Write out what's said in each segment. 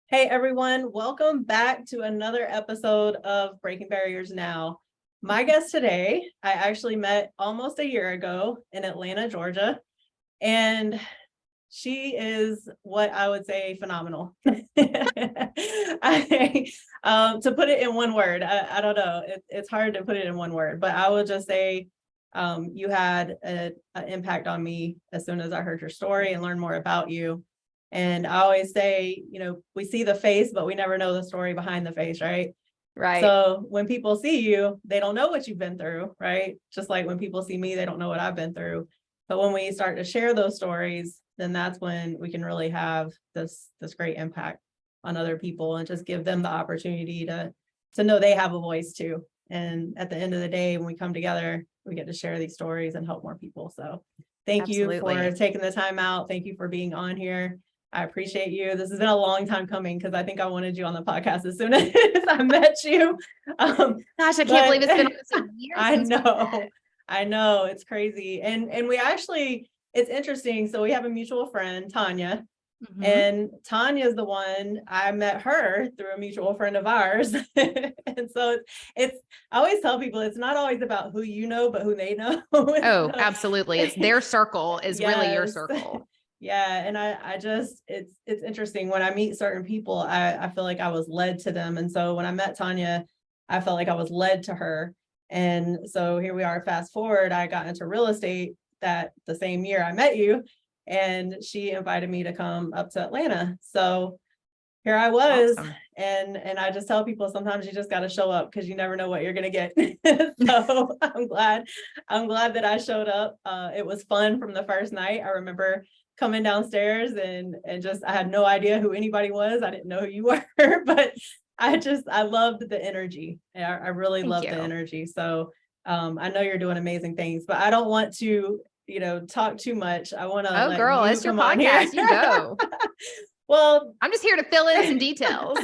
Hey everyone, welcome back to another episode of Breaking Barriers Now. My guest today, I actually met almost a year ago in Atlanta, Georgia, and she is what I would say phenomenal. To put it in one word, I don't know, it's hard to put it in one word, but I would just say you had an impact on me as soon as I heard your story and learned more about you. And I always say, we see the face, but we never know the story behind the face, right? Right. So when people see you, they don't know what you've been through, right? Just like when people see me, they don't know what I've been through. But when we start to share those stories, then that's when we can really have this great impact on other people and just give them the opportunity to know they have a voice too. And at the end of the day, when we come together, we get to share these stories and help more people. So thank you for Absolutely. taking the time out. Thank you for being on here. I appreciate you. This has been a long time coming because I think I wanted you on the podcast as soon as I met you. Gosh, I can't But believe it's been almost a year I since we know, met. I know it's crazy. And we actually, it's interesting. So we have a mutual friend, Tanya, Mhm. and Tanya is the one I met her through a mutual friend of ours. And so it's I always tell people it's not always about who you know, but who they know. Oh, So, absolutely. It's their circle is really your yes. circle. Yeah. And I just it's interesting when I meet certain people, I feel like I was led to them. And so when I met Tanya, I felt like I was led to her. And so here we are, fast forward, I got into real estate that the same year I met you, and she invited me to come up to Atlanta. So here I was, Awesome. and I just tell people sometimes you just got to show up because you never know what you're gonna get. So I'm glad that I showed up. It was fun from the first night. I remember coming downstairs and just I had no idea who anybody was. I didn't know who you were, but I loved the energy. I really Thank loved you. the energy. So I know you're doing amazing things, but I don't want to talk too much. I want to Oh, let girl, you it's your come on here. podcast. You go. Well, I'm just here to fill in some details.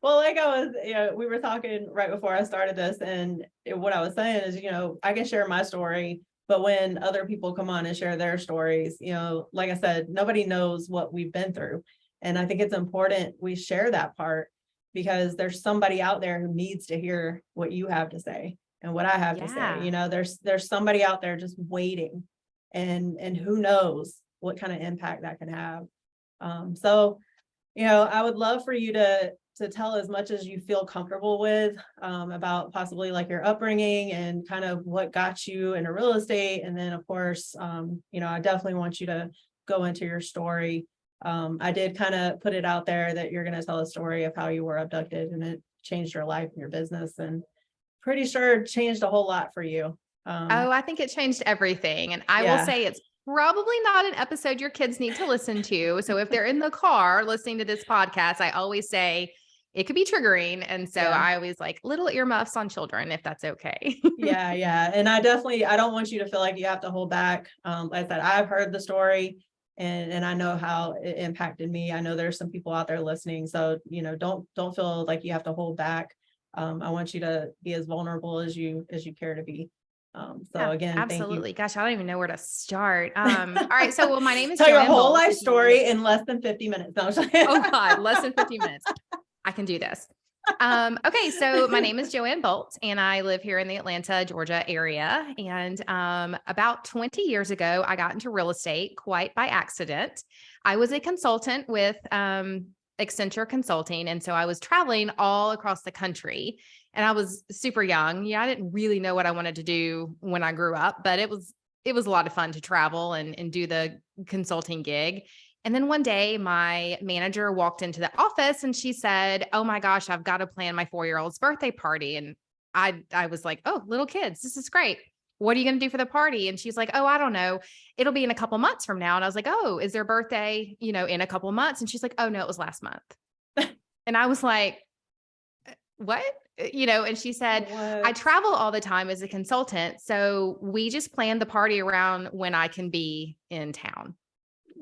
well, like I was, we were talking right before I started this, and what I was saying is, I can share my story, but when other people come on and share their stories, like I said, nobody knows what we've been through. And I think it's important we share that part because there's somebody out there who needs to hear what you have to say and what I have to say. Yeah. There's somebody out there just waiting, and who knows what kind of impact that can have. So I would love for you to tell as much as you feel comfortable with about possibly like your upbringing and kind of what got you into real estate. And then of course, I definitely want you to go into your story. I did kind of put it out there that you're going to tell a story of how you were abducted and it changed your life and your business, and pretty sure it changed a whole lot for you. Oh, I think it changed everything. And I will Yeah. say it's probably not an episode your kids need to listen to. So if they're in the car listening to this podcast, I always say it could be triggering. And so Yeah. I always like little earmuffs on children, if that's okay. Yeah, yeah. And I don't want you to feel like you have to hold back. Like I said, I've heard the story and I know how it impacted me. I know there's some people out there listening. So, don't feel like you have to hold back. I want you to be as vulnerable as you care to be. So Yeah, again, thank you. absolutely. Gosh, I don't even know where to start. All right. So, well, my name is Tell your Joanne whole Bolt. life If you, story in less than 50 minutes. No, I'm just kidding. oh God, less than 50 minutes. I can do this. Okay. So my name is Joanne Bolt and I live here in the Atlanta, Georgia area. And about 20 years ago, I got into real estate quite by accident. I was a consultant with Accenture Consulting. And so I was traveling all across the country and I was super young. Yeah, I didn't really know what I wanted to do when I grew up, but it was a lot of fun to travel and do the consulting gig. And then one day my manager walked into the office and she said, "Oh my gosh, I've got to plan my 4-year-old's birthday party." And I was like, "Oh, little kids, this is great. What are you going to do for the party?" And she's like, "Oh, I don't know. It'll be in a couple months from now." And I was like, "Oh, is their birthday, in a couple months?" And she's like, "Oh no, it was last month." And I was like, "What?" And she said, "I What? travel all the time as a consultant, so we just plan the party around when I can be in town."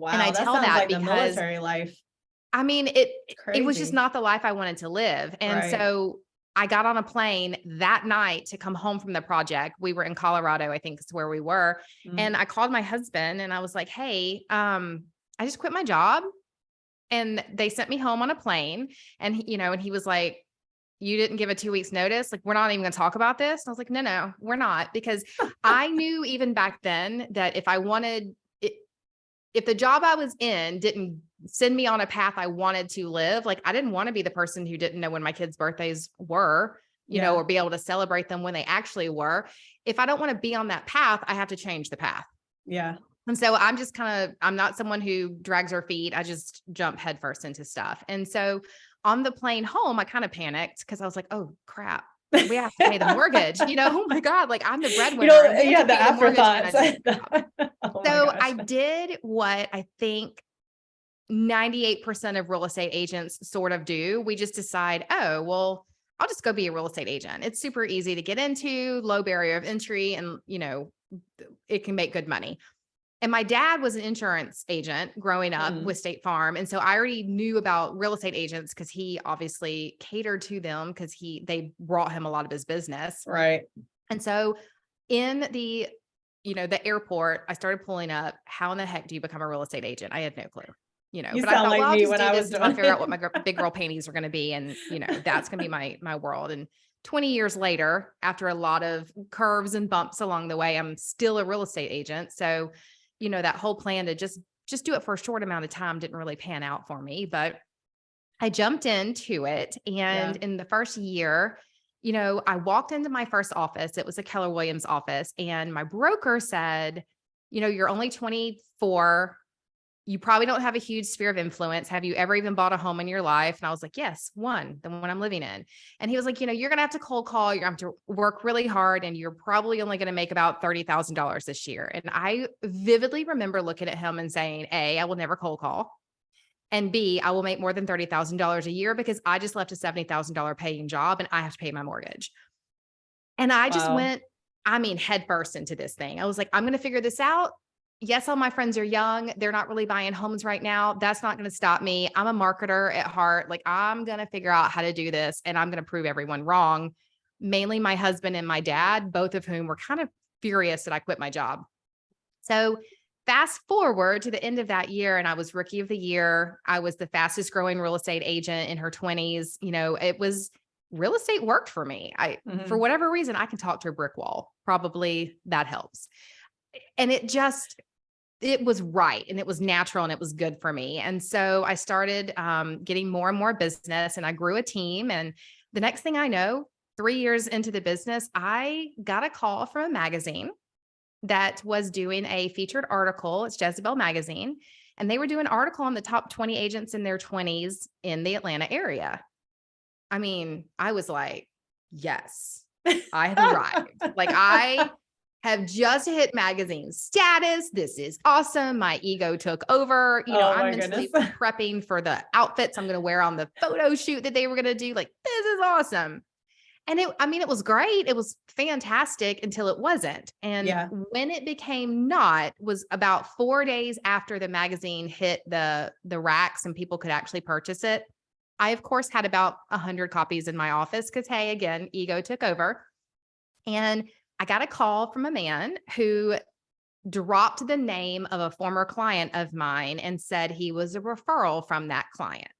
And I Wow, that tell sounds that like the because military life. I mean, it was just Crazy. not the life I wanted to live. And Right. so I got on a plane that night to come home from the project. We were in Colorado, I think is where we were. Mm. And I called my husband and I was like, "Hey, I just quit my job And they sent me home on a plane, and and he was like, "You didn't give a 2 weeks notice. Like, we're not even going to talk about this." And I was like, no, we're not. Because I knew even back then that if I wanted it, if the job I was in didn't send me on a path I wanted to live, like I didn't want to be the person who didn't know when my kids' birthdays were, Yeah. or be able to celebrate them when they actually were. If I don't want to be on that path, I have to change the path. Yeah. And so I'm not someone who drags her feet. I just jump headfirst into stuff. And so on the plane home, I kind of panicked because I was like, oh crap, we have to pay the mortgage. Oh my God, like I'm the breadwinner and we have yeah, to the pay the mortgage. And I afterthoughts. don't. Oh my So gosh. I did what I think 98% of real estate agents sort of do. We just decide, oh, well, I'll just go be a real estate agent. It's super easy to get into, low barrier of entry, and it can make good money. And my dad was an insurance agent growing up with State Farm. And so I already knew about real estate agents because he obviously catered to them because they brought him a lot of his business. Right. And so in the airport, I started pulling up, how in the heck do you become a real estate agent? I had no clue, You but I sound thought, like well, I'll me just when do I this was until I doing figure out what it. my big girl panties are going to be. And, that's going to be my world. And 20 years later, after a lot of curves and bumps along the way, I'm still a real estate agent. So, that whole plan to just do it for a short amount of time didn't really pan out for me, but I jumped into it. And in the first year, I walked into my first office. It was a Keller Williams office. And my broker said, you're only 24. You probably don't have a huge sphere of influence. Have you ever even bought a home in your life? And I was like, yes, one, the one I'm living in. And he was like, you're going to have to cold call. You're going to have to work really hard. And you're probably only going to make about $30,000 this year. And I vividly remember looking at him and saying, A, I will never cold call. And B, I will make more than $30,000 a year because I just left a $70,000 paying job and I have to pay my mortgage. And I just went, head first into this thing. I was like, I'm going to figure this out. Yes, all my friends are young. They're not really buying homes right now. That's not going to stop me. I'm a marketer at heart. Like I'm going to figure out how to do this and I'm going to prove everyone wrong. Mainly my husband and my dad, both of whom were kind of furious that I quit my job. So fast forward to the end of that year and I was rookie of the year. I was the fastest growing real estate agent in her 20s. It was real estate worked for me. For whatever reason, I can talk to a brick wall. Probably that helps. And it was right. And it was natural and it was good for me. And so I started getting more and more business and I grew a team. And the next thing I know, 3 years into the business, I got a call from a magazine that was doing a featured article. It's Jezebel Magazine. And they were doing an article on the top 20 agents in their 20s in the Atlanta area. I was like, yes, I have arrived. Like I have just hit magazine status. This is awesome. My ego took over. I'm mentally prepping for the outfits I'm going to wear on the photo shoot that they were going to do. Like, this is awesome. And it was great. It was fantastic until it wasn't. And when it became not was about 4 days after the magazine hit the racks and people could actually purchase it. I, of course, had about 100 copies in my office because, hey, again, ego took over. And I got a call from a man who dropped the name of a former client of mine and said he was a referral from that client.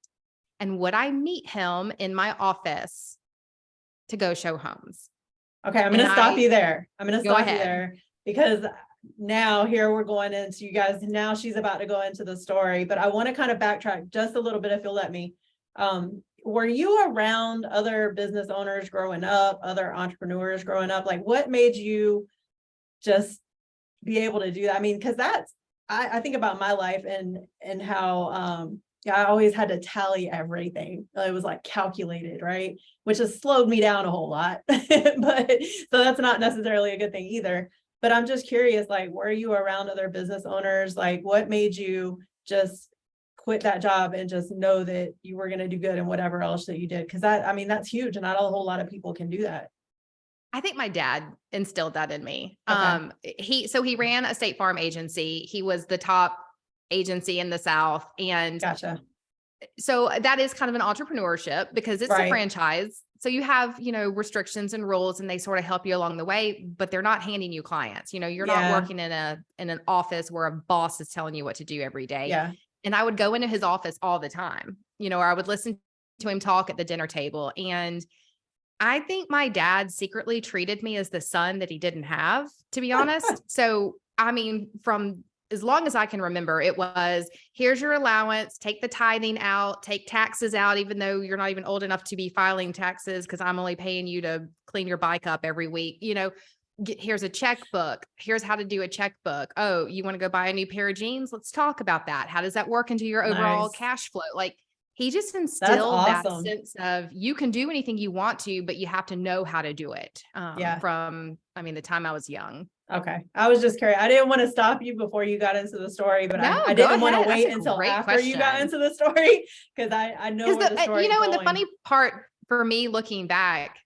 And would I meet him in my office to go show homes? Okay, I'm going to stop you there. I'm going to stop you there because now here we're going into you guys. Now she's about to go into the story, but I want to kind of backtrack just a little bit if you'll let me. Were you around other business owners growing up, other entrepreneurs growing up? Like what made you just be able to do that? Because I think about my life and how I always had to tally everything. It was like calculated, right? Which has slowed me down a whole lot. But so that's not necessarily a good thing either. But I'm just curious, like, were you around other business owners? Like what made you just quit that job and just know that you were going to do good in whatever else that you did? Because that's huge. And not a whole lot of people can do that. I think my dad instilled that in me. Okay. He ran a State Farm agency. He was the top agency in the South. And gotcha. So that is kind of an entrepreneurship because it's a franchise. So you have, restrictions and rules and they sort of help you along the way, but they're not handing you clients. You're not working in an office where a boss is telling you what to do every day. Yeah. And I would go into his office all the time, or I would listen to him talk at the dinner table. And I think my dad secretly treated me as the son that he didn't have, to be honest. So, I mean, from as long as I can remember, it was, here's your allowance, take the tithing out, take taxes out, even though you're not even old enough to be filing taxes because I'm only paying you to clean your bike up every week. Here's a checkbook. Here's how to do a checkbook. Oh, you want to go buy a new pair of jeans? Let's talk about that. How does that work into your overall Nice. cash flow? Like, he just That's instilled that awesome. sense of you can do anything you want to, but you have to know how to do it. Yeah. From, the time I was young. Okay. I was just curious. I didn't want to stop you before you got into the story, but No, I go didn't want to ahead. That's wait a until great after you got question. into the story because I know where the story is and the going. funny part for me looking back,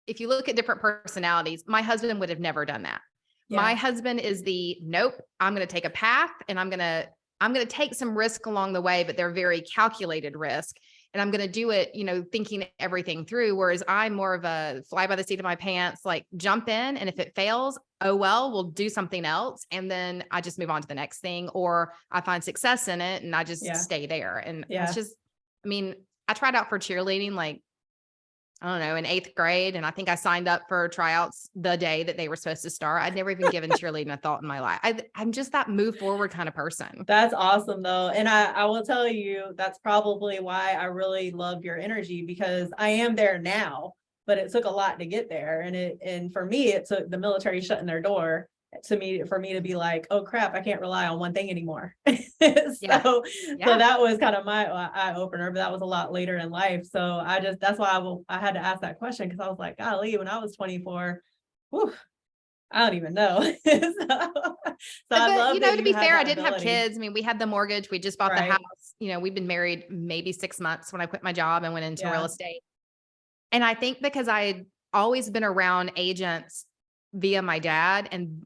if you look at different personalities, my husband would have never done that. My Yeah. husband is nope, I'm going to take a path and I'm going to take some risk along the way, but they're very calculated risk. And I'm going to do it, thinking everything through. Whereas I'm more of a fly by the seat of my pants, like jump in. And if it fails, oh, well, we'll do something else. And then I just move on to the next thing, or I find success in it and I just stay there. And it's just, I tried out for cheerleading, like, I don't know, in 8th grade. And I think I signed up for tryouts the day that they were supposed to start. I'd never even given cheerleading a thought in my life. I'm just that move forward kind of person. That's awesome though. And I will tell you, that's probably why I really love your energy because I am there now, but it took a lot to get there. And for me, it took the military shutting their door for me to be like, oh crap, I can't rely on one thing anymore. So that was kind of my eye opener, but that was a lot later in life. So that's why I had to ask that question because I was like, golly, when I was 24, whew, I don't even know. I love that to be fair, I didn't ability. have kids. We had the mortgage. We just bought the house. We've been married maybe 6 months when I quit my job and went into real estate. And I think because I had always been around agents via my dad and,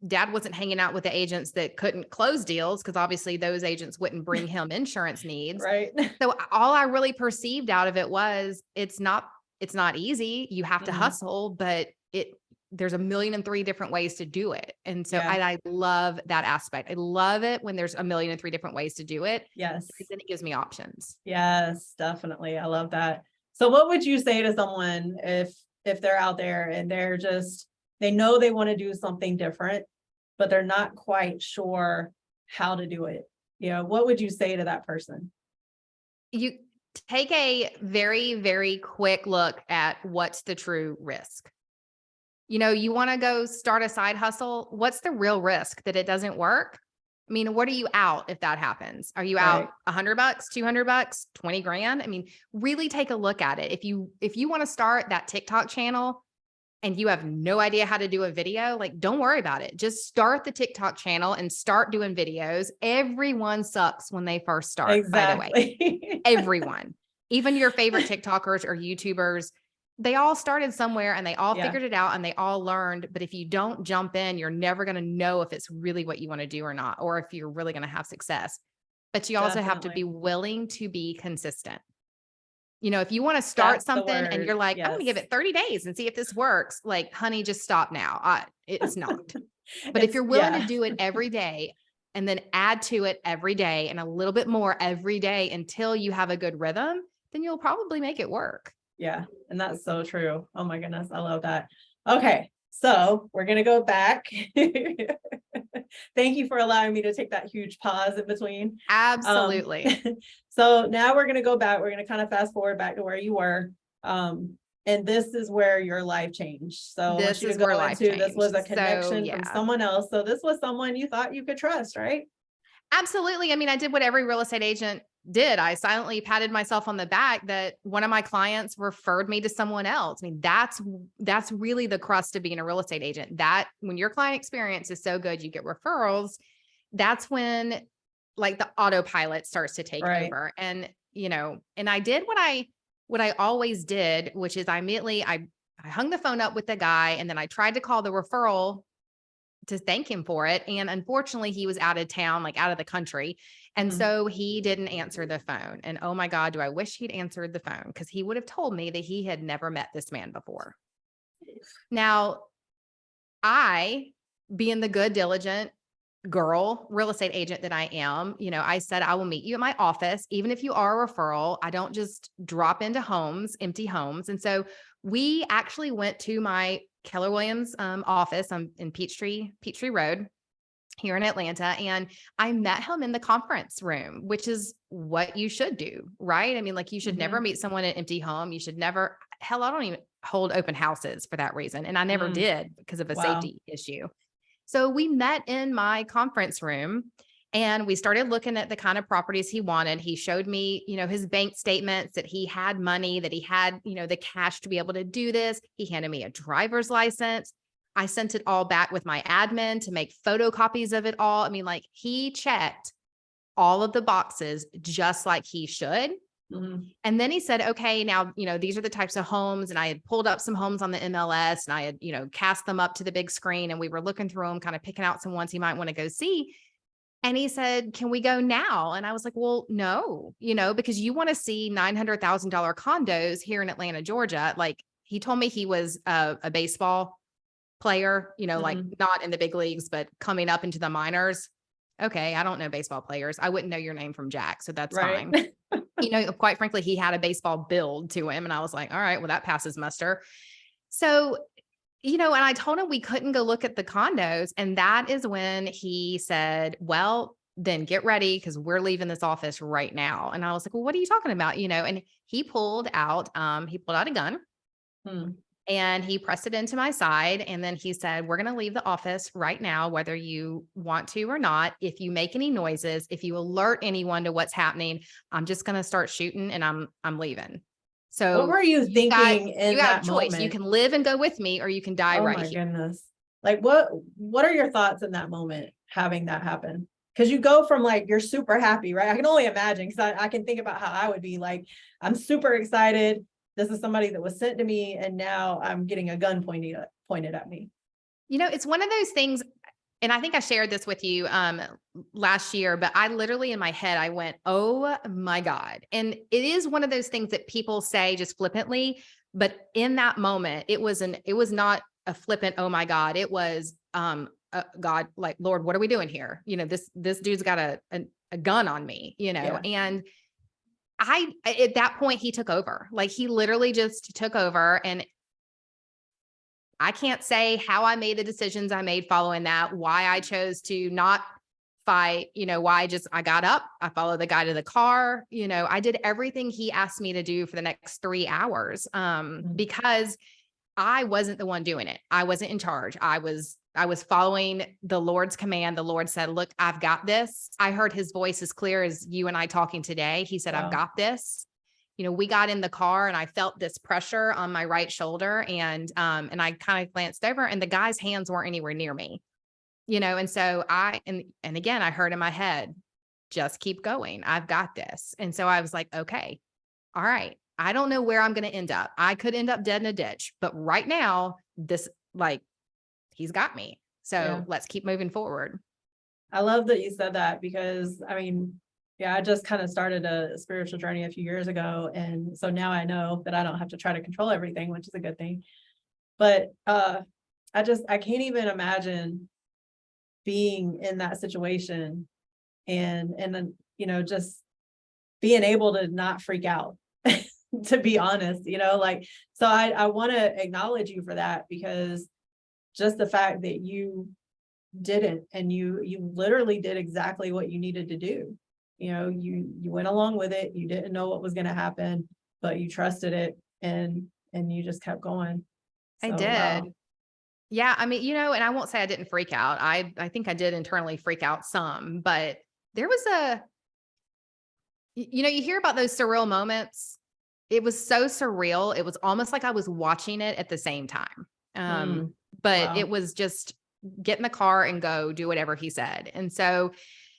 dad wasn't hanging out with the agents that couldn't close deals because obviously those agents wouldn't bring him insurance needs. Right. So all I really perceived out of it was it's not easy. You have to hustle, but there's 1,000,003 different ways to do it. And so I love that aspect. I love it when there's 1,000,003 different ways to do it. Yes. Because then it gives me options. Yes, definitely. I love that. So what would you say to someone if they're out there and they know they want to do something different, but they're not quite sure how to do it? What would you say to that person? You take a very, very quick look at what's the true risk. You want to go start a side hustle. What's the real risk that it doesn't work? What are you out if that happens? Are you out $100, $200, 20 grand? Really take a look at it. If you want to start that TikTok channel and you have no idea how to do a video, like, don't worry about it. Just start the TikTok channel and start doing videos. Everyone sucks when they first start, by the way. Everyone, even your favorite TikTokers or YouTubers, they all started somewhere and they all figured it out and they all learned. But if you don't jump in, you're never going to know if it's really what you want to do or not, or if you're really going to have success. But you also have to be willing to be consistent. If you want to start something and you're like, I'm going to give it 30 days and see if this works, like, honey, just stop now. It's not. But if you're willing to do it every day and then add to it every day and a little bit more every day until you have a good rhythm, then you'll probably make it work. Yeah. And that's so true. Oh my goodness. I love that. Okay. So we're going to go back. Thank you for allowing me to take that huge pause in between. Absolutely. So now we're going to go back. We're going to kind of fast forward back to where you were. And this is where your life changed. So this is where life changed. This was a connection from someone else. So this was someone you thought you could trust, right? Absolutely. I did what every real estate agent did. I silently patted myself on the back that one of my clients referred me to someone else. That's really the crust of being a real estate agent. That when your client experience is so good, you get referrals. That's when, like, the autopilot starts to take over. And, and I did what I always did, which is I hung the phone up with the guy and then I tried to call the referral to thank him for it. And unfortunately he was out of town, like out of the country. And so he didn't answer the phone. And oh my God, do I wish he'd answered the phone, because he would have told me that he had never met this man before. Now, I, being the good, diligent girl real estate agent that I am, I said, I will meet you at my office, even if you are a referral. I don't just drop into homes, empty homes. And so we actually went to my Keller Williams office in Peachtree Road here in Atlanta. And I met him in the conference room, which is what you should do, right? I mean, like you should never Mhm. meet someone in an empty home. You should never, hell, I don't even hold open houses for that reason. And I never Mm. did because of a Wow. safety issue. So we met in my conference room and we started looking at the kind of properties he wanted. He showed me, his bank statements that he had money, that he had, the cash to be able to do this. He handed me a driver's license. I sent it all back with my admin to make photocopies of it all. I mean, like he checked all of the boxes just like he should. Mhm. And then he said, okay, now, these are the types of homes. And I had pulled up some homes on the MLS and I had, cast them up to the big screen and we were looking through them, kind of picking out some ones he might want to go see. And he said, can we go now? And I was like, well, no, because you want to see $900,000 condos here in Atlanta, Georgia. Like he told me he was a baseball player, like Mhm. not in the big leagues, but coming up into the minors. Okay. I don't know baseball players. I wouldn't know your name from Jack. So that's Right. fine. Quite frankly, he had a baseball build to him. And I was like, all right, well, that passes muster. So, and I told him we couldn't go look at the condos. And that is when he said, well, then get ready because we're leaving this office right now. And I was like, well, what are you talking about? And he pulled out a gun Mm. and he pressed it into my side. And then he said, we're going to leave the office right now, whether you want to or not. If you make any noises, if you alert anyone to what's happening, I'm just going to start shooting and I'm leaving. What So were you you got, thinking you in got a that choice. You moment? can live and go with me, or you can die Oh right my here. goodness. Like what are your thoughts in that moment having that happen? Because you go from like you're super happy, right? I can only imagine because I can think about how I would be like, I'm super excited. This is somebody that was sent to me, and now I'm getting a gun pointed at me. It's one of those things. And I think I shared this with you last year, but I literally in my head, I went, oh my God. And it is one of those things that people say just flippantly, but in that moment, it was not a flippant, oh my God. It was God, like, Lord, what are we doing here? This dude's got a gun on me, Yeah. and at that point, he took over. Like he literally just took over. And I can't say how I made the decisions I made following that, why I chose to not fight, why I got up, I followed the guy to the car, I did everything he asked me to do for the next 3 hours, Mm. because I wasn't the one doing it. I wasn't in charge. I was following the Lord's command. The Lord said, look, I've got this. I heard his voice as clear as you and I talking today. He said, I've Wow. got this. We got in the car and I felt this pressure on my right shoulder and I kind of glanced over and the guy's hands weren't anywhere near me, and so and again, I heard in my head, just keep going. I've got this. And so I was like, okay, all right. I don't know where I'm going to end up. I could end up dead in a ditch, but right now he's got me. Yeah. So let's keep moving forward. I love that you said that because I mean, yeah, I just kind of started a spiritual journey a few years ago. And so now I know that I don't have to try to control everything, which is a good thing. But I can't even imagine being in that situation and then, just being able to not freak out, to be honest, like, so I want to acknowledge you for that because just the fact that you didn't and you literally did exactly what you needed to do. You went along with it. You didn't know what was going to happen, but you trusted it and you just kept going. I So wow. did. Yeah. I mean, and I won't say I didn't freak out. I think I did internally freak out some, but there was you hear about those surreal moments. It was so surreal. It was almost like I was watching it at the same time. Mm, But wow. it was just get in the car and go do whatever he said. And so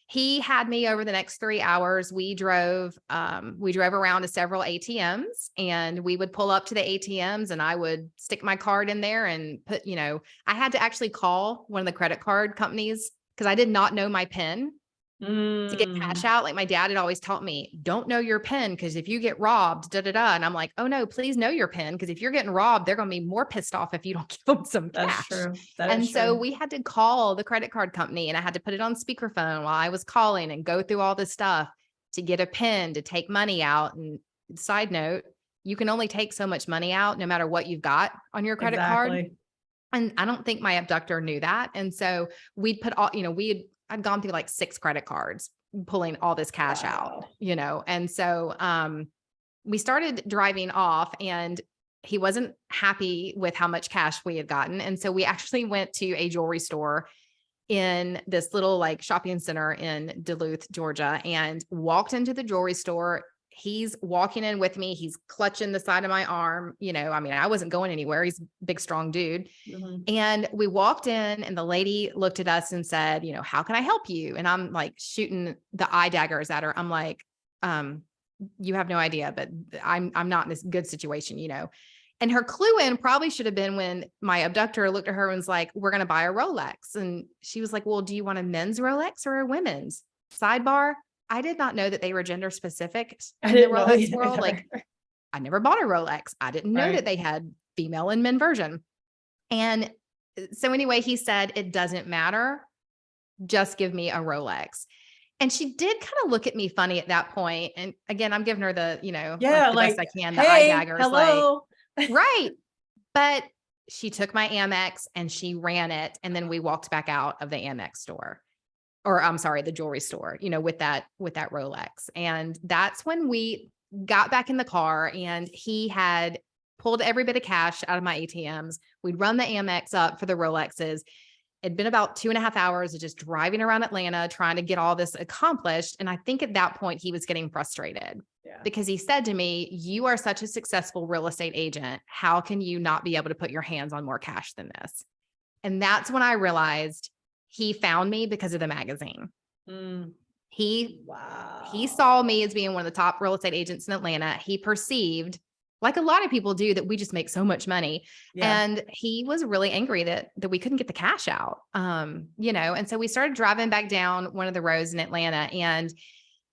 he had me over the next 3 hours. We drove around to several ATMs and we would pull up to the ATMs and I would stick my card in there and put, I had to actually call one of the credit card companies because I did not know my PIN. to get cash Mm, out. Like my dad had always taught me, don't know your PIN, because if you get robbed, da da da. And I'm like, oh no, please know your PIN, because if you're getting robbed, they're going to be more pissed off if you don't give them some that's cash. true. That And is so true. we had to call the credit card company, and I had to put it on speakerphone while I was calling and go through all this stuff to get a PIN to take money out. And side note, you can only take so much money out no matter what you've got on your credit card. Exactly. And I don't think my abductor knew that. And so we'd put all, I'd gone through like 6 credit cards, pulling all this cash out, Wow. and so we started driving off, and he wasn't happy with how much cash we had gotten. And so we actually went to a jewelry store in this little like shopping center in Duluth, Georgia, and walked into the jewelry store. He's walking in with me. He's clutching the side of my arm. I mean, I wasn't going anywhere. He's a big, strong dude. Mhm. And we walked in, and the lady looked at us and said, how can I help you? And I'm like shooting the eye daggers at her. I'm like, you have no idea, but I'm not in this good situation. And her clue in probably should have been when my abductor looked at her and was like, we're going to buy a Rolex. And she was like, well, do you want a men's Rolex or a women's? Sidebar, I did not know that they were gender specific I in the didn't know Rolex world. either. Like, I never bought a Rolex. I didn't know that Right. they had female and men version. And so anyway, he said, it doesn't matter. Just give me a Rolex. And she did kind of look at me funny at that point. And again, I'm giving her the, like Yeah, the best like, I can, the eye hey, daggers, like, hello. right. But she took my Amex and she ran it. And then we walked back out of the Amex store, or I'm sorry, the jewelry store, with that Rolex. And that's when we got back in the car, and he had pulled every bit of cash out of my ATMs. We'd run the Amex up for the Rolexes. It'd been about 2.5 hours of just driving around Atlanta trying to get all this accomplished. And I think at that point he was getting frustrated Yeah. because he said to me, you are such a successful real estate agent. How can you not be able to put your hands on more cash than this? And that's when I realized he found me because of the magazine. Mm, He wow. saw me as being one of the top real estate agents in Atlanta. He perceived, like a lot of people do, that we just make so much money. Yeah. And he was really angry that we couldn't get the cash out. And so we started driving back down one of the roads in Atlanta, and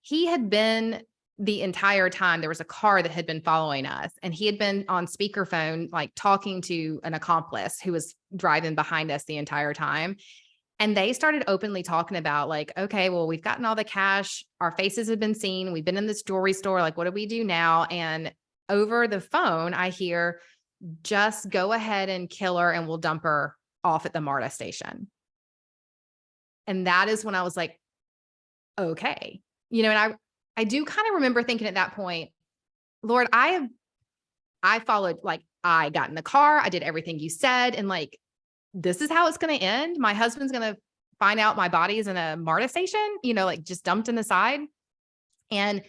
he had been the entire time. There was a car that had been following us, and he had been on speakerphone, like talking to an accomplice who was driving behind us the entire time. And they started openly talking about like, okay, well, we've gotten all the cash. Our faces have been seen. We've been in this jewelry store. Like, what do we do now? And over the phone, I hear, just go ahead and kill her and we'll dump her off at the MARTA station. And that is when I was like, okay, and I do kind of remember thinking at that point, Lord, I followed, like, I got in the car. I did everything you said. And like, this is how it's going to end. My husband's going to find out my body is in a MARTA station, like just dumped in the side. And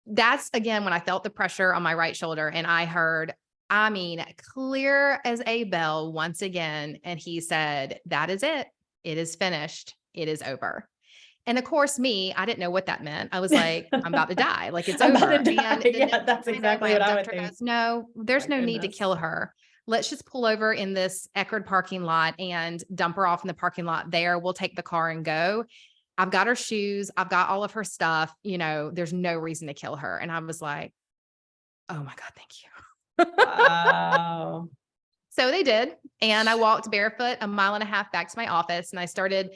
that's again, when I felt the pressure on my right shoulder, and I heard, I mean, clear as a bell once again. And he said, that is it. It is finished. It is over. And of course, I didn't know what that meant. I was like, I'm about to die. Like, it's I'm over. about to die. And the Yeah, next that's thing I know, exactly my what I would abductor think. goes, no, there's My no need to goodness. kill her. Let's just pull over in this Eckerd parking lot and dump her off in the parking lot there. We'll take the car and go. I've got her shoes. I've got all of her stuff. There's no reason to kill her. And I was like, oh my God, thank you. Wow. So they did. And I walked barefoot 1.5 miles back to my office, and I started,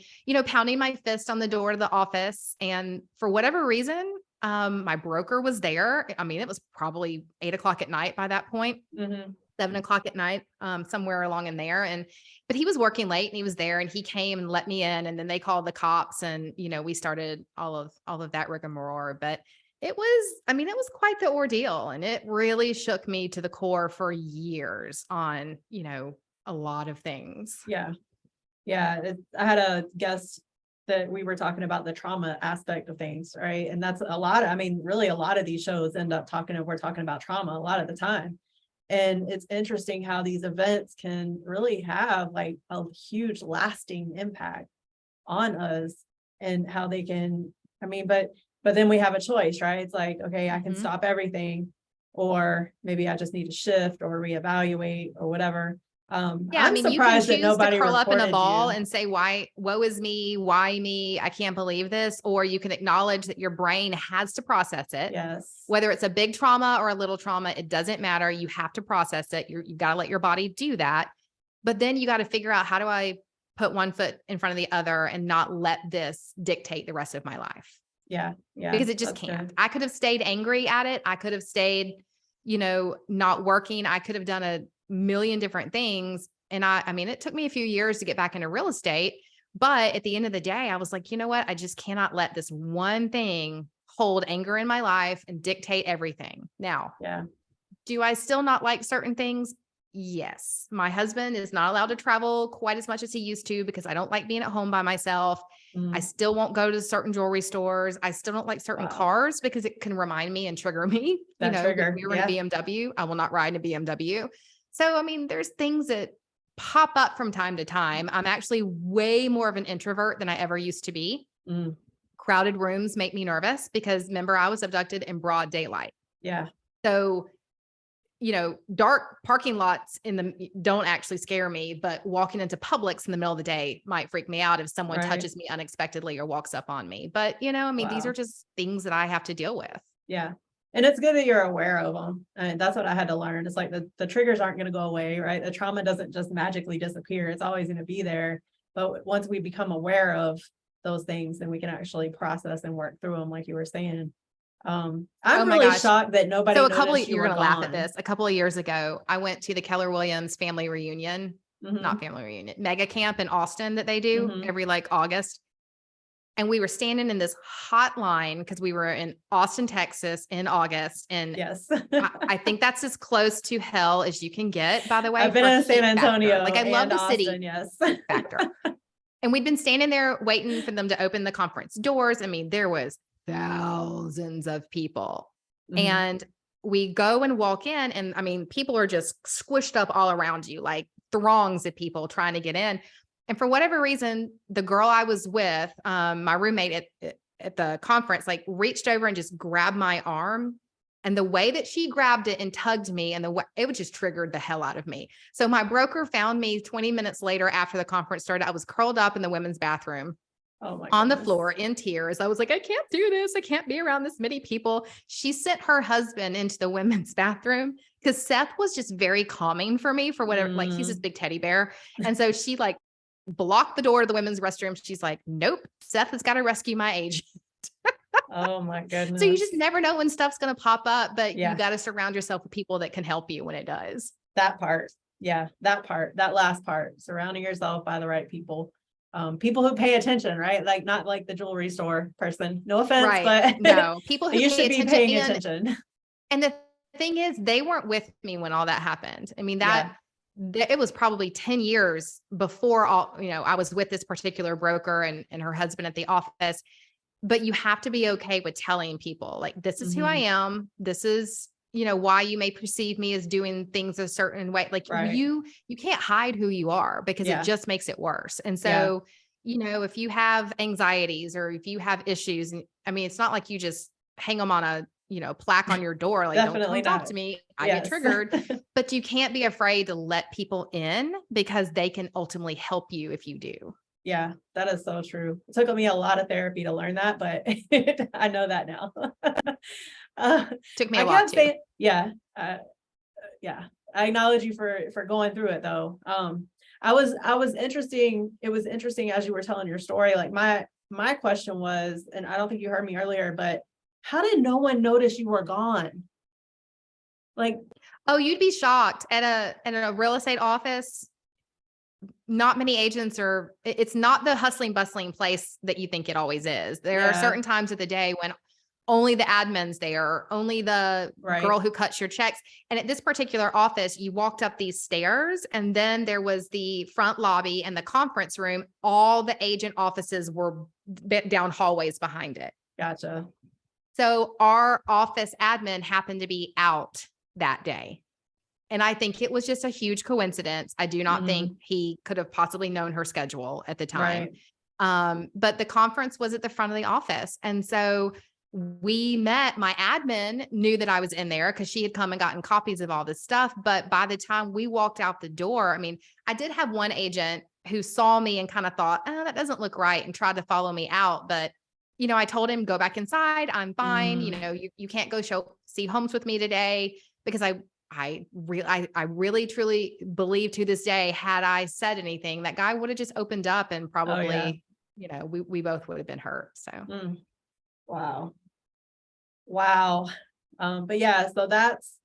pounding my fist on the door to the office. And for whatever reason, my broker was there. I mean, it was probably 8 o'clock at night by that point, Mhm. 7 o'clock at night, somewhere along in there. But he was working late, and he was there, and he came and let me in, and then they called the cops, and, we started all of that rigmarole. But it was quite the ordeal, and it really shook me to the core for years on, a lot of things. Yeah. Yeah. I had a guest that we were talking about the trauma aspect of things, right? And that's really a lot of these shows end up we're talking about trauma a lot of the time. And it's interesting how these events can really have like a huge lasting impact on us, and how they can, but then we have a choice, right? It's like, okay, I can Mhm. stop everything, or maybe I just need to shift or reevaluate or whatever. Yeah, I I'm mean, you can surprised that choose to nobody curl up in a reported ball you. and say, why, woe is me, why me, I can't believe this. Or you can acknowledge that your brain has to process it. Yes. Whether it's a big trauma or a little trauma, it doesn't matter. You have to process it. You got to let your body do that. But then you got to figure out, how do I put one foot in front of the other and not let this dictate the rest of my life? Yeah. Yeah. Because it just That's can't. good. I could have stayed angry at it. I could have stayed, not working. I could have done a million different things. And I mean, it took me a few years to get back into real estate, but at the end of the day, I was like, you know what? I just cannot let this one thing hold anger in my life and dictate everything. Now, Yeah. do I still not like certain things? Yes. My husband is not allowed to travel quite as much as he used to because I don't like being at home by myself. I Mm, still won't go to certain jewelry stores. I still don't like certain wow. cars because it can remind me and trigger me, That that trigger. we were in a Yeah. BMW. I will not ride in a BMW. So, I mean, there's things that pop up from time to time. I'm actually way more of an introvert than I ever used to be. Mm, Crowded rooms make me nervous because remember, I was abducted in broad daylight. yeah. So, dark parking lots don't actually scare me, but walking into Publix in the middle of the day might freak me out if someone Right. touches me unexpectedly or walks up on me. But, I mean, these are Wow. just things that I have to deal with. Yeah. And it's good that you're aware of them. And that's what I had to learn. It's like the triggers aren't going to go away, right? The trauma doesn't just magically disappear. It's always going to be there. But once we become aware of those things, then we can actually process and work through them, like you were saying. Oh I'm my really gosh. shocked that nobody So noticed you you're were going to laugh at gone. this. A couple of years ago, I went to the Keller Williams family reunion, not Hmm. family reunion, mega camp in Austin that they do Hmm. every like August. And we were standing in this hot line because we were in Austin, Texas in August. And Yes. I think that's as close to hell as you can get, by the way, I've been for in San heat factor. Antonio Like, I love and the Austin. city Yes. factor. And we'd been standing there waiting for them to open the conference doors. I mean, there was thousands of people. Hmm. And we go and walk in, and I mean, people are just squished up all around you, like throngs of people trying to get in. And for whatever reason, the girl I was with, my roommate at the conference, like reached over and just grabbed my arm. And the way that she grabbed it and tugged me, and it was just triggered the hell out of me. So my broker found me 20 minutes later after the conference started. I was curled up in the women's bathroom Oh my on the goodness. floor in tears. I was like, I can't do this. I can't be around this many people. She sent her husband into the women's bathroom because Seth was just very calming for me for whatever, like he's this Mm. big teddy bear. And so she like blocked the door to the women's restroom. She's like, nope, Seth has got to rescue my agent. Oh my So you goodness. just never know when stuff's going to pop up, but you Yeah. got to surround yourself with people that can help you when it does. That part. Yeah. That part. That last part. Surrounding yourself by the right people. People who pay attention, right? Like not like the jewelry store person. No offense, Right. but No, people who you pay should be attention. paying attention. And the thing is, they weren't with me when all that happened. I mean, Yeah. it was probably 10 years before I was with this particular broker and her husband at the office. But you have to be okay with telling people, like, this is who I Mhm. am. This is, why you may perceive me as doing things a certain way. Like Right. you can't hide who you are because it Yeah. just makes it worse. And Yeah. so, if you have anxieties or if you have issues, and I mean, it's not like you just hang them on a, plaque on your door, like, don't Definitely come talk not. to me. I get Yes. triggered, but you can't be afraid to let people in because they can ultimately help you if you do. Yeah, that is so true. It took me a lot of therapy to learn that, but I know that now. uh, Took me I a lot can't too. say, yeah, yeah. I acknowledge you for going through it though. I was interesting. It was interesting as you were telling your story. Like my question was, and I don't think you heard me earlier, but how did no one notice you were gone? Like, Oh, you'd be shocked at a real estate office. Not many agents it's not the hustling, bustling place that you think it always is. There are yeah, certain times of the day when only the admin's there, only the right. girl who cuts your checks. And at this particular office, you walked up these stairs and then there was the front lobby and the conference room. All the agent offices were down hallways behind it. Gotcha. So our office admin happened to be out that day. And I think it was just a huge coincidence. I do not think Mhm. he could have possibly known her schedule at the time. Right. But the conference was at the front of the office. And so we met, my admin knew that I was in there because she had come and gotten copies of all this stuff. But by the time we walked out the door, I mean, I did have one agent who saw me and kind of thought, oh, that doesn't look right, and tried to follow me out. But, I told him, go back inside. I'm fine. Mm. You can't go see homes with me today, because I really truly believe to this day, had I said anything, that guy would have just opened up and Oh, yeah. probably, we both would have been hurt. So. Mm. Wow. Wow. But yeah, so that's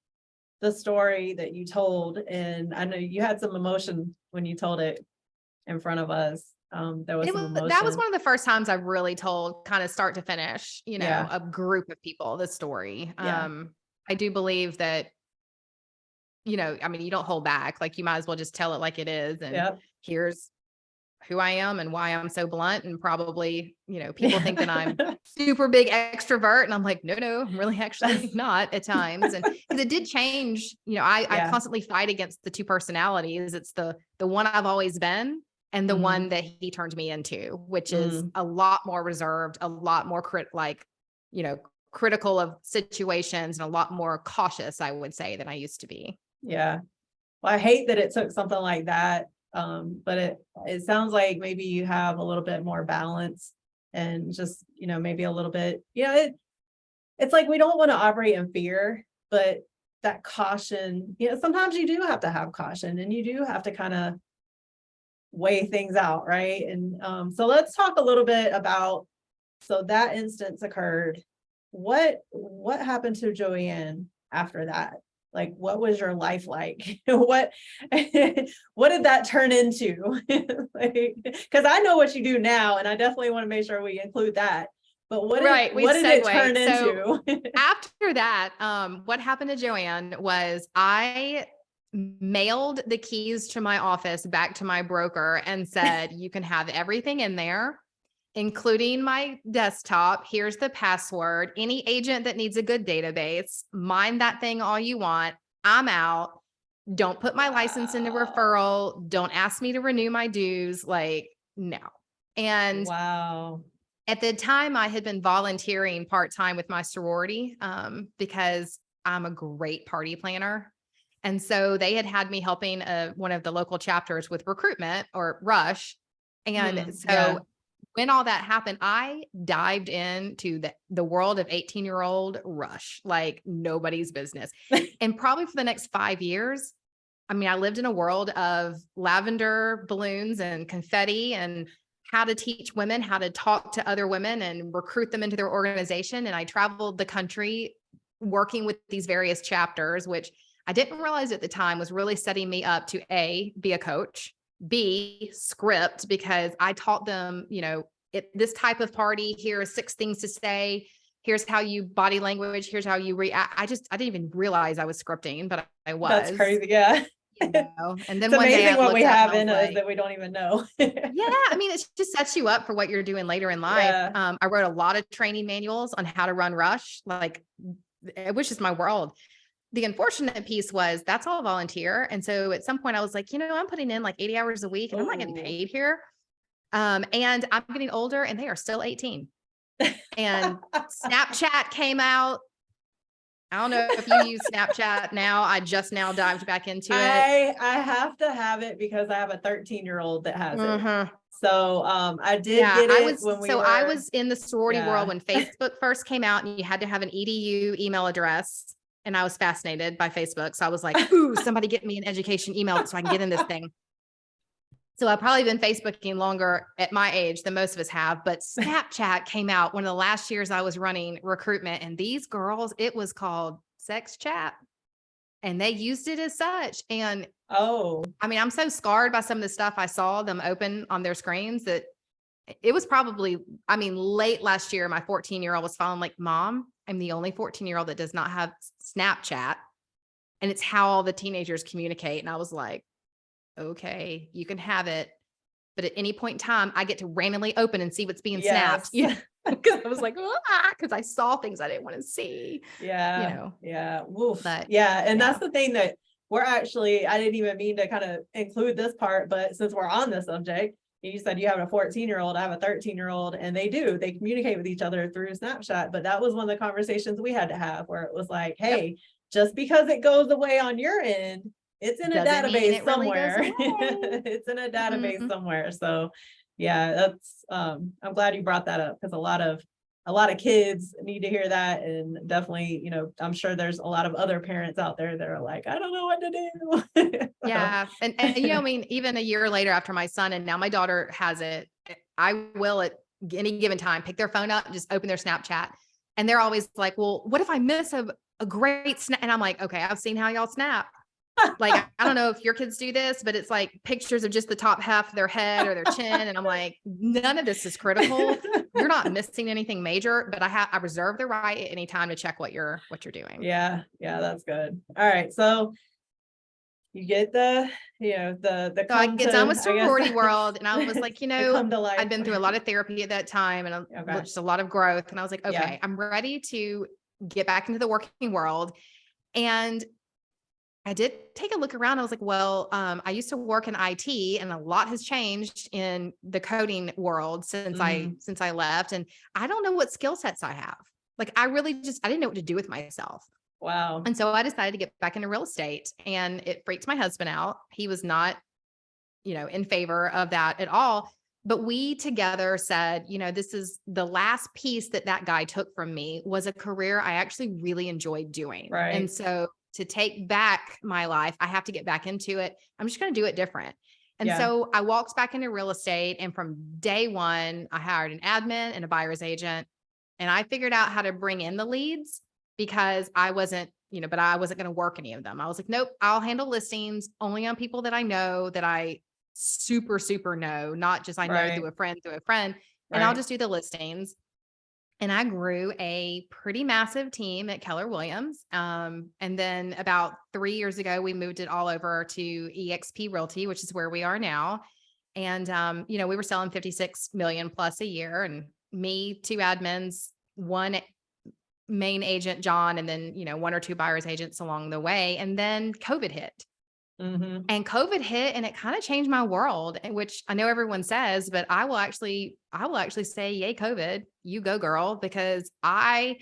the story that you told. And I know you had some emotion when you told it in front of us. There was some That was emotion. one of the first times I've really told, kind of start to finish, Yeah. a group of people the story. Yeah. I do believe that, I mean, you don't hold back. Like, you might as well just tell it like it is. And Yep. here's who I am and why I'm so blunt. And probably, people think that I'm super big extrovert, and I'm like, no, I'm really actually not at times. And because it did change, I Yeah. constantly fight against the two personalities. It's the one I've always been, and the Mhm. one that he turned me into, which is a lot more reserved, a lot more critical of situations, and a lot more cautious, I would say, than I used to be. Yeah. Well, I hate that it took something like that. But it sounds like maybe you have a little bit more balance, and just, maybe a little bit, it's like, we don't want to operate in fear, but that caution, sometimes you do have to have caution, and you do have to kind of weigh things out. Right. And, so let's talk a little bit about, so that instance occurred. What happened to Joanne after that? Like, what was your life like? What did that turn into? Like, because I know what you do now, and I definitely want to make sure we include that. But what did it turn into? After that, what happened to Joanne was, I mailed the keys to my office back to my broker and said, you can have everything in there, including my desktop. Here's the password. Any agent that needs a good database, mine that thing all you want. I'm out. Don't put my license into referral. Don't ask me to renew my dues. Like, no. And Wow. at the time, I had been volunteering part-time with my sorority, because I'm a great party planner. And so they had me helping one of the local chapters with recruitment, or rush. And so Yeah. when all that happened, I dived into the world of 18-year-old rush like nobody's business. And probably for the next 5 years, I mean, I lived in a world of lavender balloons and confetti, and how to teach women how to talk to other women and recruit them into their organization. And I traveled the country working with these various chapters, which I didn't realize at the time was really setting me up to A, be a coach, B, script, because I taught them, this type of party, here are 6 things to say. Here's how you body language. Here's how you react. I didn't even realize I was scripting, but I was. That's crazy. Yeah. And then It's one day amazing I what we have in us like, that we don't even know. yeah, I mean, it just sets you up for what you're doing later in life. Yeah. I wrote a lot of training manuals on how to run rush. Like, it was just my world. The unfortunate piece was that's all volunteer. And so at some point I was like, I'm putting in like 80 hours a week, and I'm not getting paid here. And I'm getting older, and they are still 18. And Snapchat came out. I don't know if you use Snapchat now. I just now dived back into it. I have to have it because I have a 13-year-old that has it. Mhm. So I did get it I was in the sorority Yeah. world when Facebook first came out, and you had to have an EDU email address. And I was fascinated by Facebook. So I was like, ooh, somebody get me an education email so I can get in this thing. So I've probably been Facebooking longer at my age than most of us have, but Snapchat came out one of the last years I was running recruitment, and these girls, it was called sex chat, and they used it as such. And I mean, I'm so scarred by some of the stuff I saw them open on their screens that it was probably, I mean, late last year, my 14-year-old was following like, Mom, I'm the only 14-year-old that does not have Snapchat. And it's how all the teenagers communicate. And I was like, okay, you can have it. But at any point in time, I get to randomly open and see what's being snapped. Yes. Because I was like, because I saw things I didn't want to see. Yeah. Yeah. Woof. But yeah. And that's the thing that I didn't even mean to kind of include this part, but since we're on the subject, You said you have a 14-year-old, I have a 13-year-old, and they communicate with each other through Snapchat. But that was one of the conversations we had to have where it was like, Yep. hey, just because it goes away on your end, it's in a Doesn't mean database it really goes somewhere. away. It's in a database Mm-mm. somewhere. So yeah, that's I'm glad you brought that up, because a lot of kids need to hear that. And definitely, I'm sure there's a lot of other parents out there that are like, I don't know what to do. So, Yeah. And I mean, even a year later after my son and now my daughter has it, I will at any given time pick their phone up, and just open their Snapchat. And they're always like, well, what if I miss a great snap? And I'm like, okay, I've seen how y'all snap. Like, I don't know if your kids do this, but it's like pictures of just the top half of their head or their chin. And I'm like, none of this is critical. You're not missing anything major, but I reserve the right at any time to check what you're doing. yeah, that's good. All right. So you get the So I come get done with to, I guess, sorority world, and I was like, the come to life. I'd been through a lot of therapy at that time and Okay. just a lot of growth. And I was like, Yeah. okay, I'm ready to get back into the working world. And I did take a look around. I was like, well, I used to work in IT, and a lot has changed in the coding world since I left. And I don't know what skill sets I have. Like, I didn't know what to do with myself. Wow. And so I decided to get back into real estate, and it freaked my husband out. He was not, in favor of that at all. But we together said, this is the last piece that guy took from me, was a career I actually really enjoyed doing. Right. And so to take back my life, I have to get back into it. I'm just going to do it different. And so I walked back into real estate, and from day one, I hired an admin and a buyer's agent, and I figured out how to bring in the leads, because I wasn't, but I wasn't going to work any of them. I was like, nope, I'll handle listings only on people that I know, that I super, super know, not just I know Right. through a friend, and I'll just do the listings. And I grew a pretty massive team at Keller Williams. And then about 3 years ago, we moved it all over to eXp Realty, which is where we are now. And, we were selling 56 million plus a year, and me, 2 admins, 1 main agent, John, and then, 1 or 2 buyer's agents along the way. And then COVID hit. And COVID hit, and it kind of changed my world, which I know everyone says, but I will actually say, yay, COVID, you go, girl, because I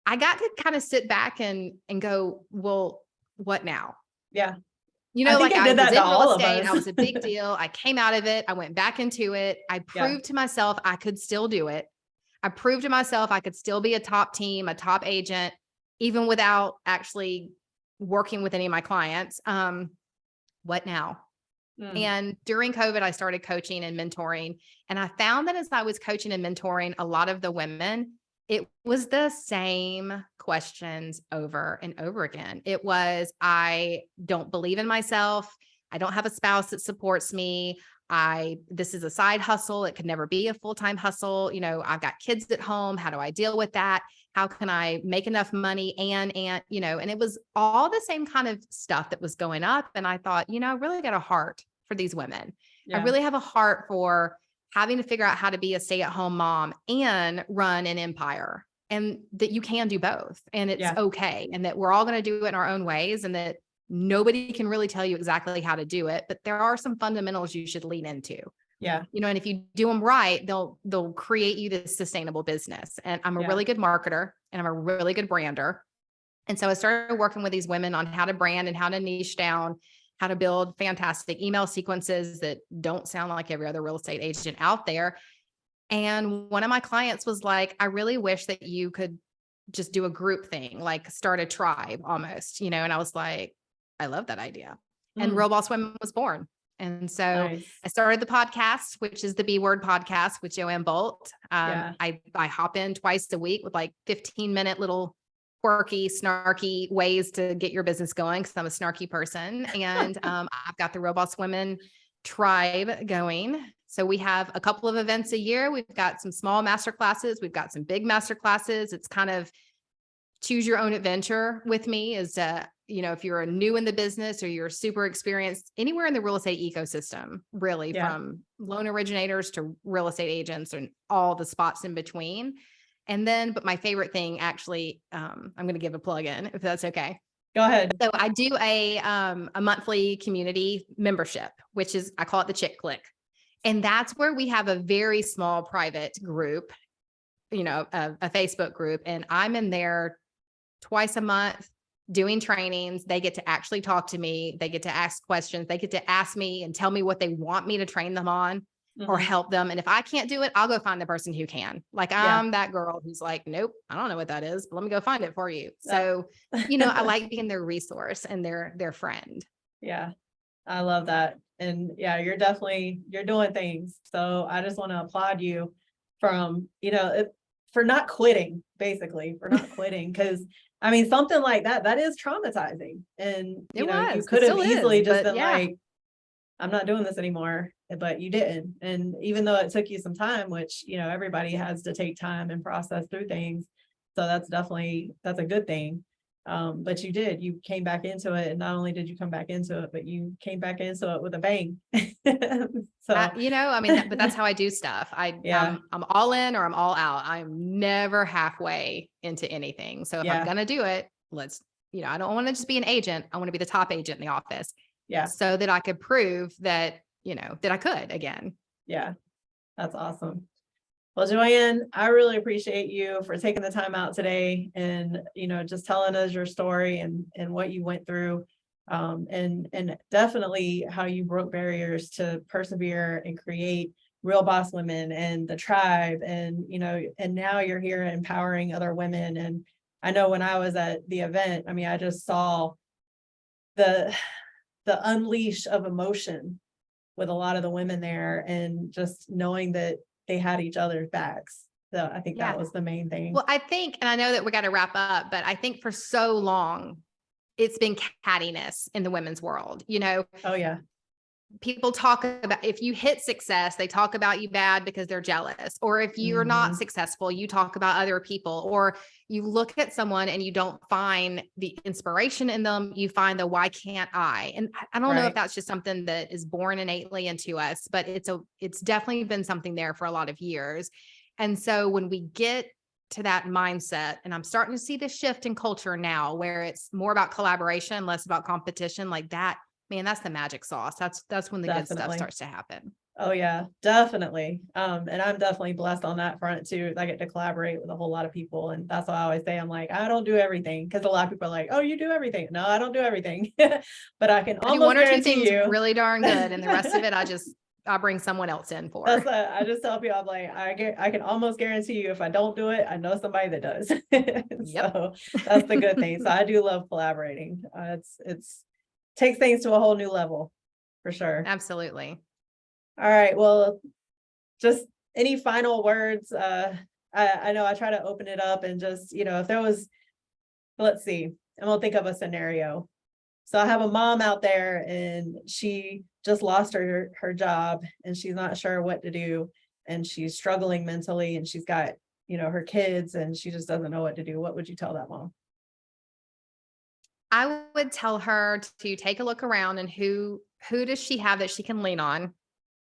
got to kind of sit back and go, well, what now? Yeah. I think I did that was to in real all of estate. us. I was a big deal. I came out of it. I went back into it. I proved to myself I could still do it. I proved to myself I could still be a top team, a top agent, even without actually working with any of my clients. What now? And during COVID, I started coaching and mentoring. And I found that as I was coaching and mentoring a lot of the women, it was the same questions over and over again. It was, I don't believe in myself. I don't have a spouse that supports me. This is a side hustle. It could never be a full-time hustle. I've got kids at home. How do I deal with that? How can I make enough money? And it was all the same kind of stuff that was going up. And I thought, I really got a heart for these women. I really have a heart for having to figure out how to be a stay-at-home mom and run an empire, and that you can do both, and it's okay. And that we're all going to do it in our own ways, and that nobody can really tell you exactly how to do it, but there are some fundamentals you should lean into. And if you do them right, they'll create you this sustainable business. And I'm a really good marketer, and I'm a really good brander. And so I started working with these women on how to brand and how to niche down, how to build fantastic email sequences that don't sound like every other real estate agent out there. And one of my clients was like, I really wish that you could just do a group thing, like start a tribe almost, and I was like, I love that idea. And Real Boss Women was born. And so I started the podcast, which is the B Word podcast with Joanne Bolt. I hop in twice a week with like 15-minute little quirky, snarky ways to get your business going, because I'm a snarky person. And I've got the Real Boss Women tribe going. So we have a couple of events a year. We've got some small master classes. We've got some big master classes. It's kind of choose your own adventure with me. If you're new in the business or you're super experienced anywhere in the real estate ecosystem, really, from loan originators to real estate agents and all the spots in between. And then, but my favorite thing, actually, I'm going to give a plug in, if that's okay. Go ahead. So I do a monthly community membership, which is, I call it the Chick Click. And that's where we have a very small private group, a Facebook group. And I'm in there twice a month doing trainings. They get to actually talk to me. They get to ask questions. They get to ask me and tell me what they want me to train them on or help them. And if I can't do it, I'll go find the person who can. Like, I'm that girl who's like, nope, I don't know what that is, but let me go find it for you. So, I like being their resource and their friend. Yeah, I love that. And yeah, you're doing things. So I just want to applaud you from, for not quitting, basically, for not quitting. Cause I mean, something like that is traumatizing. And, you could have easily just been like, I'm not doing this anymore, but you didn't. And even though it took you some time, which, everybody has to take time and process through things. So that's a good thing. But you came back into it. And not only did you come back into it, but you came back into it with a bang. So, but that's how I do stuff. I'm all in or I'm all out. I'm never halfway into anything. So if I'm going to do it, I don't want to just be an agent. I want to be the top agent in the office. Yeah. So that I could prove that, that I could again. Yeah. That's awesome. Well, Joanne, I really appreciate you for taking the time out today and, just telling us your story and what you went through. And definitely how you broke barriers to persevere and create Real Boss Women and the tribe. And, and now you're here empowering other women. And I know when I was at the event, I just saw the unleash of emotion with a lot of the women there, and just knowing that they had each other's backs. So I think that was the main thing. Well, I think, and I know that we got to wrap up, but I think for so long, it's been cattiness in the women's world. Oh yeah. People talk about, if you hit success, they talk about you bad because they're jealous. Or if you're not successful, you talk about other people, or you look at someone and you don't find the inspiration in them. You find the, why can't I? And I don't know if that's just something that is born innately into us, but it's definitely been something there for a lot of years. And so when we get to that mindset, and I'm starting to see the shift in culture now where it's more about collaboration, less about competition, like that, man, that's the magic sauce. That's when the good stuff starts to happen. Oh yeah, definitely. And I'm definitely blessed on that front too. I get to collaborate with a whole lot of people. And that's why I always say, I'm like, I don't do everything. Cause a lot of people are like, oh, you do everything. No, I don't do everything, but I can almost one or two things really darn good. And the rest of it, I bring someone else in for. I just tell people, I'm like, I can almost guarantee you if I don't do it, I know somebody that does. So that's the good thing. So I do love collaborating. It's takes things to a whole new level for sure. Absolutely. All right. Well, just any final words? I know I try to open it up and just, if there was, let's see, I'm gonna think of a scenario. So I have a mom out there and she just lost her job and she's not sure what to do. And she's struggling mentally and she's got, her kids and she just doesn't know what to do. What would you tell that mom? I would tell her to take a look around and who does she have that she can lean on?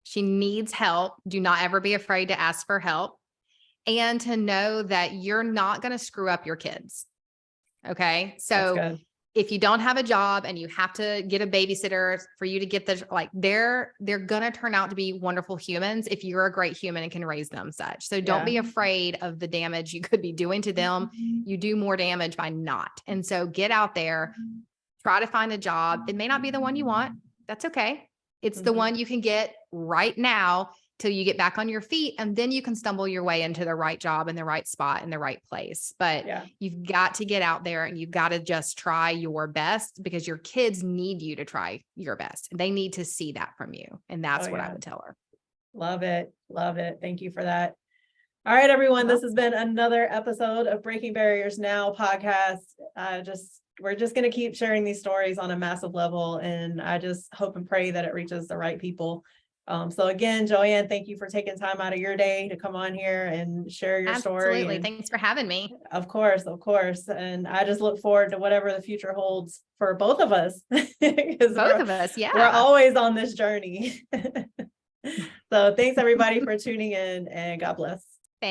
She needs help. Do not ever be afraid to ask for help, and to know that you're not going to screw up your kids. Okay. So if you don't have a job and you have to get a babysitter for you to get they're going to turn out to be wonderful humans if you're a great human and can raise them such. So don't be afraid of the damage you could be doing to them. You do more damage by not. And so get out there, try to find a job. It may not be the one you want. That's okay. It's the one you can get right now till you get back on your feet, and then you can stumble your way into the right job in the right spot in the right place. But you've got to get out there and you've got to just try your best, because your kids need you to try your best. They need to see that from you. And that's what I would tell her. Love it. Love it. Thank you for that. All right, everyone. This has been another episode of Breaking Barriers Now podcast. We're just going to keep sharing these stories on a massive level. And I just hope and pray that it reaches the right people. So again, Joanne, thank you for taking time out of your day to come on here and share your story. Absolutely. Thanks for having me. Of course. And I just look forward to whatever the future holds for both of us. Both of us. Yeah. We're always on this journey. So thanks everybody for tuning in, and God bless.